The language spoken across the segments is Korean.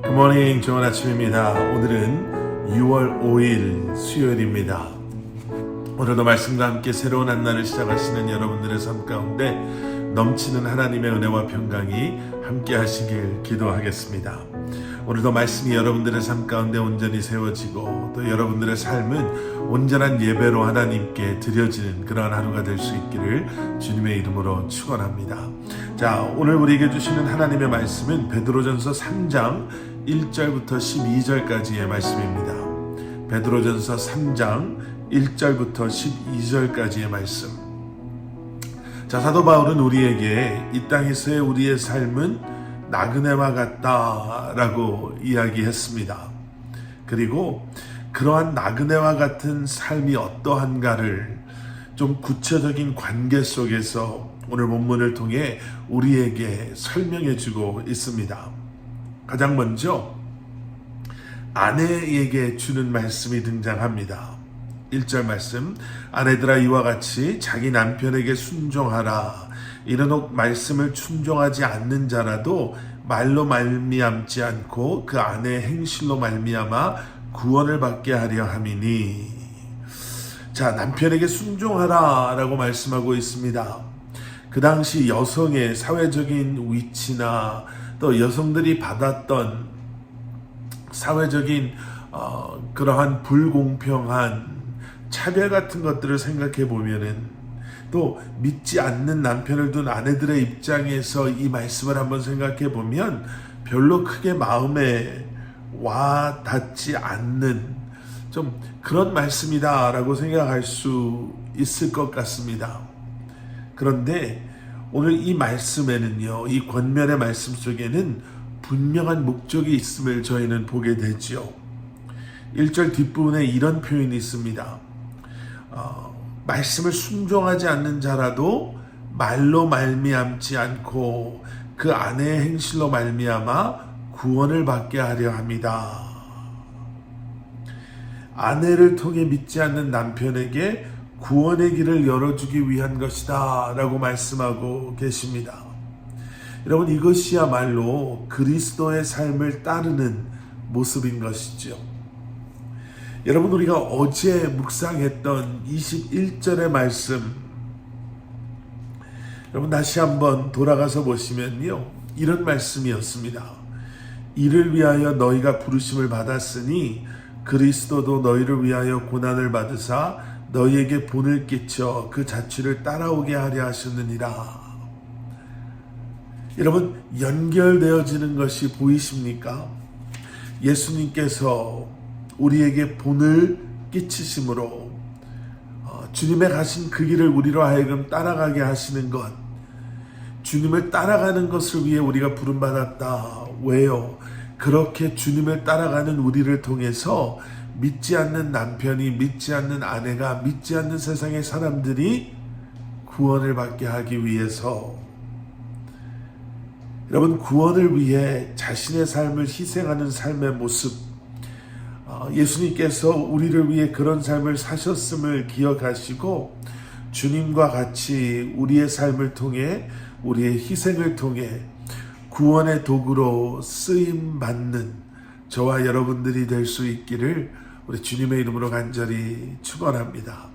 굿모닝, 좋은 아침입니다. 오늘은 6월 5일 수요일입니다. 오늘도 말씀과 함께 새로운 한 날을 시작하시는 여러분들의 삶 가운데 넘치는 하나님의 은혜와 평강이 함께 하시길 기도하겠습니다. 오늘도 말씀이 여러분들의 삶 가운데 온전히 세워지고 또 여러분들의 삶은 온전한 예배로 하나님께 드려지는 그러한 하루가 될 수 있기를 주님의 이름으로 축원합니다. 자, 오늘 우리에게 주시는 하나님의 말씀은 베드로전서 3장 1절부터 12절까지의 말씀입니다. 베드로전서 3장 1절부터 12절까지의 말씀. 자, 사도 바울은 우리에게 이 땅에서의 우리의 삶은 나그네와 같다라고 이야기했습니다. 그리고 그러한 나그네와 같은 삶이 어떠한가를 좀 구체적인 관계 속에서 오늘 본문을 통해 우리에게 설명해 주고 있습니다. 가장 먼저 아내에게 주는 말씀이 등장합니다. 1절 말씀, 아내들아 이와 같이 자기 남편에게 순종하라. 이런 말씀을 순종하지 않는 자라도 말로 말미암지 않고 그 아내의 행실로 말미암아 구원을 받게 하려 함이니. 자, 남편에게 순종하라 라고 말씀하고 있습니다. 그 당시 여성의 사회적인 위치나 또 여성들이 받았던 사회적인 그러한 불공평한 차별 같은 것들을 생각해 보면은 또 믿지 않는 남편을 둔 아내들의 입장에서 이 말씀을 한번 생각해 보면 별로 크게 마음에 와 닿지 않는 좀 그런 말씀이다라고 생각할 수 있을 것 같습니다. 그런데 오늘 이 말씀에는요, 이 권면의 말씀 속에는 분명한 목적이 있음을 저희는 보게 되죠. 1절 뒷부분에 이런 표현이 있습니다. 말씀을 순종하지 않는 자라도 말로 말미암지 않고 그 아내의 행실로 말미암아 구원을 받게 하려 합니다. 아내를 통해 믿지 않는 남편에게 구원의 길을 열어주기 위한 것이다 라고 말씀하고 계십니다. 여러분, 이것이야말로 그리스도의 삶을 따르는 모습인 것이죠. 여러분, 우리가 어제 묵상했던 21절의 말씀, 여러분 다시 한번 돌아가서 보시면요, 이런 말씀이었습니다. 이를 위하여 너희가 부르심을 받았으니 그리스도도 너희를 위하여 고난을 받으사 너희에게 본을 끼쳐 그 자취를 따라오게 하려 하셨느니라. 여러분, 연결되어지는 것이 보이십니까? 예수님께서 우리에게 본을 끼치심으로 주님의 가신 그 길을 우리로 하여금 따라가게 하시는 것, 주님을 따라가는 것을 위해 우리가 부름받았다. 왜요? 그렇게 주님을 따라가는 우리를 통해서 믿지 않는 남편이, 믿지 않는 아내가, 믿지 않는 세상의 사람들이 구원을 받게 하기 위해서, 여러분, 구원을 위해 자신의 삶을 희생하는 삶의 모습, 예수님께서 우리를 위해 그런 삶을 사셨음을 기억하시고 주님과 같이 우리의 삶을 통해, 우리의 희생을 통해 구원의 도구로 쓰임받는 저와 여러분들이 될 수 있기를 우리 주님의 이름으로 간절히 축원합니다.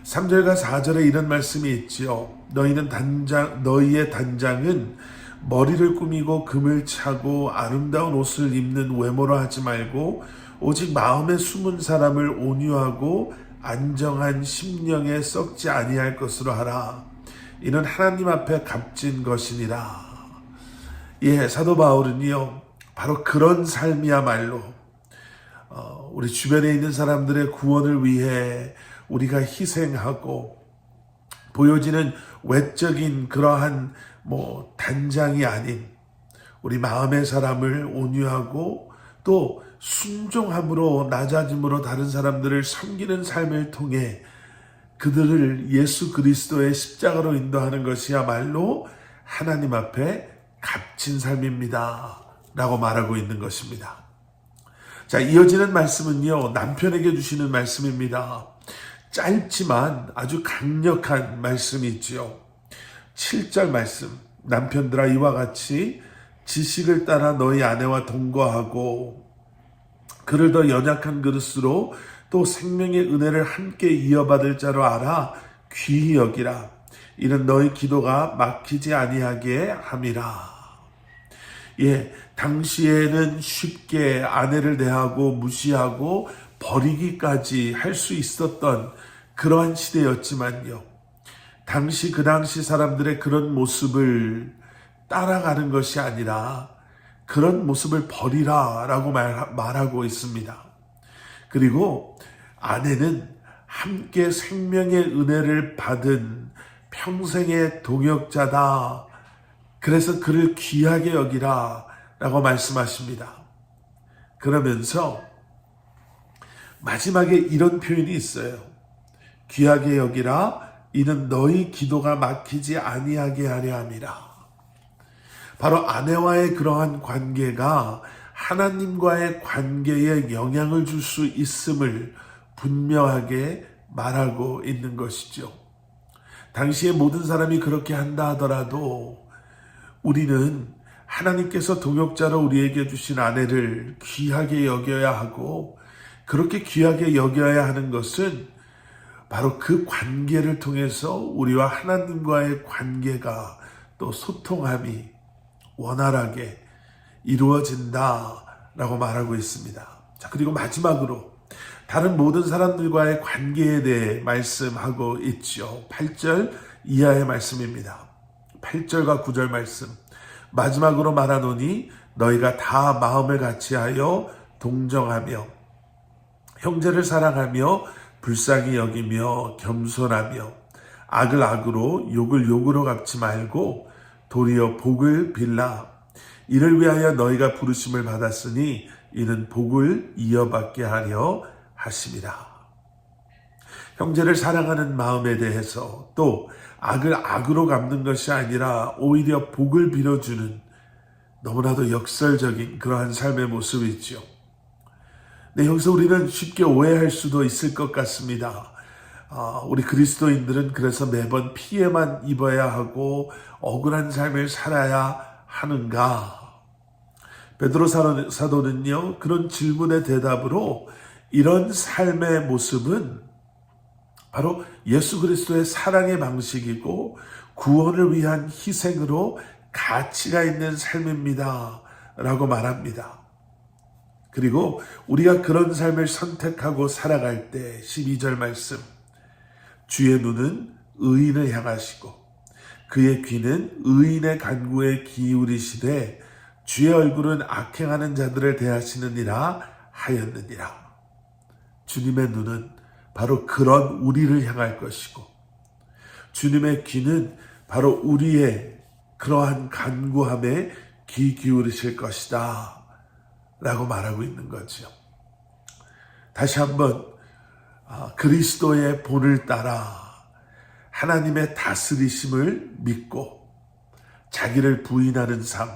3절과 4절에 이런 말씀이 있지요. 너희의 단장은 머리를 꾸미고 금을 차고 아름다운 옷을 입는 외모로 하지 말고 오직 마음에 숨은 사람을 온유하고 안정한 심령에 썩지 아니할 것으로 하라. 이는 하나님 앞에 값진 것이니라. 예, 사도 바울은요, 바로 그런 삶이야말로 우리 주변에 있는 사람들의 구원을 위해 우리가 희생하고 보여지는 외적인 그러한 단장이 아닌 우리 마음의 사람을 온유하고 또 순종함으로, 낮아짐으로 다른 사람들을 섬기는 삶을 통해 그들을 예수 그리스도의 십자가로 인도하는 것이야말로 하나님 앞에 값진 삶입니다 라고 말하고 있는 것입니다. 자, 이어지는 말씀은요, 남편에게 주시는 말씀입니다. 짧지만 아주 강력한 말씀이 있죠. 7절 말씀, 남편들아 이와 같이 지식을 따라 너희 아내와 동거하고 그를 더 연약한 그릇으로 또 생명의 은혜를 함께 이어받을 자로 알아 귀히 여기라. 이는 너희 기도가 막히지 아니하게 함이라. 예, 당시에는 쉽게 아내를 대하고 무시하고 버리기까지 할 수 있었던 그러한 시대였지만요. 그 당시 사람들의 그런 모습을 따라가는 것이 아니라 그런 모습을 버리라 라고 말하고 있습니다. 그리고 아내는 함께 생명의 은혜를 받은 평생의 동역자다. 그래서 그를 귀하게 여기라 라고 말씀하십니다. 그러면서 마지막에 이런 표현이 있어요. 귀하게 여기라. 이는 너희 기도가 막히지 아니하게 하려 함이라. 바로 아내와의 그러한 관계가 하나님과의 관계에 영향을 줄 수 있음을 분명하게 말하고 있는 것이죠. 당시에 모든 사람이 그렇게 한다 하더라도 우리는 하나님께서 동역자로 우리에게 주신 아내를 귀하게 여겨야 하고, 그렇게 귀하게 여겨야 하는 것은 바로 그 관계를 통해서 우리와 하나님과의 관계가 또 소통함이 원활하게 이루어진다라고 말하고 있습니다. 자, 그리고 마지막으로 다른 모든 사람들과의 관계에 대해 말씀하고 있죠. 8절 이하의 말씀입니다. 8절과 9절 말씀. 마지막으로 말하노니 너희가 다 마음을 같이하여 동정하며 형제를 사랑하며 불쌍히 여기며 겸손하며 악을 악으로 욕을 욕으로 갚지 말고 도리어 복을 빌라. 이를 위하여 너희가 부르심을 받았으니 이는 복을 이어받게 하려 하심이라. 형제를 사랑하는 마음에 대해서 또 악을 악으로 갚는 것이 아니라 오히려 복을 빌어주는 너무나도 역설적인 그러한 삶의 모습이죠. 네, 여기서 우리는 쉽게 오해할 수도 있을 것 같습니다. 우리 그리스도인들은 그래서 매번 피해만 입어야 하고 억울한 삶을 살아야 하는가? 베드로 사도는요, 그런 질문의 대답으로 이런 삶의 모습은 바로 예수 그리스도의 사랑의 방식이고 구원을 위한 희생으로 가치가 있는 삶입니다 라고 말합니다. 그리고 우리가 그런 삶을 선택하고 살아갈 때 12절 말씀, 주의 눈은 의인을 향하시고 그의 귀는 의인의 간구에 기울이시되 주의 얼굴은 악행하는 자들을 대하시느니라 하였느니라. 주님의 눈은 바로 그런 우리를 향할 것이고 주님의 귀는 바로 우리의 그러한 간구함에 귀 기울이실 것이다 라고 말하고 있는 거죠. 다시 한번 그리스도의 본을 따라 하나님의 다스리심을 믿고 자기를 부인하는 삶,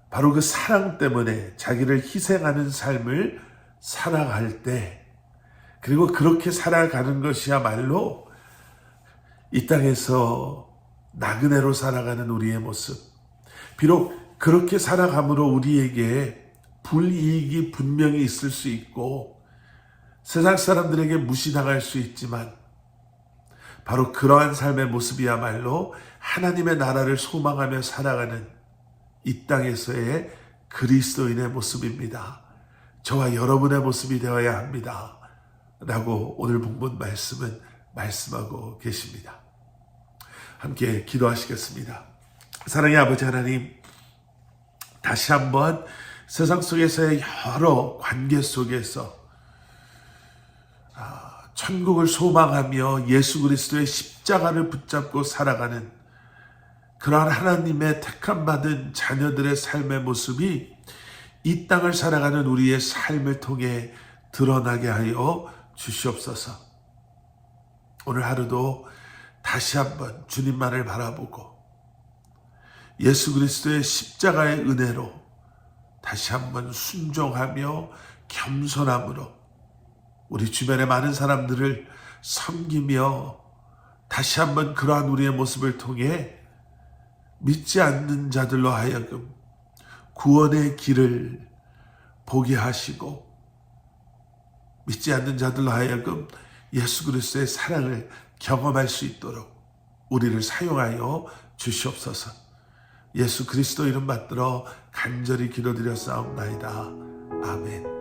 바로 그 사랑 때문에 자기를 희생하는 삶을 살아갈 때, 그리고 그렇게 살아가는 것이야말로 이 땅에서 나그네로 살아가는 우리의 모습, 비록 그렇게 살아감으로 우리에게 불이익이 분명히 있을 수 있고 세상 사람들에게 무시당할 수 있지만 바로 그러한 삶의 모습이야말로 하나님의 나라를 소망하며 살아가는 이 땅에서의 그리스도인의 모습입니다. 저와 여러분의 모습이 되어야 합니다 라고 오늘 본문 말씀은 말씀하고 계십니다. 함께 기도하시겠습니다. 사랑의 아버지 하나님, 다시 한번 세상 속에서의 여러 관계 속에서 천국을 소망하며 예수 그리스도의 십자가를 붙잡고 살아가는 그러한 하나님의 택함받은 자녀들의 삶의 모습이 이 땅을 살아가는 우리의 삶을 통해 드러나게 하여 주시옵소서. 오늘 하루도 다시 한번 주님만을 바라보고 예수 그리스도의 십자가의 은혜로 다시 한번 순종하며 겸손함으로 우리 주변의 많은 사람들을 섬기며 다시 한번 그러한 우리의 모습을 통해 믿지 않는 자들로 하여금 구원의 길을 보게 하시고 믿지 않는 자들로 하여금 예수 그리스도의 사랑을 경험할 수 있도록 우리를 사용하여 주시옵소서. 예수 그리스도 이름 받들어 간절히 기도드려 싸움나이다. 아멘.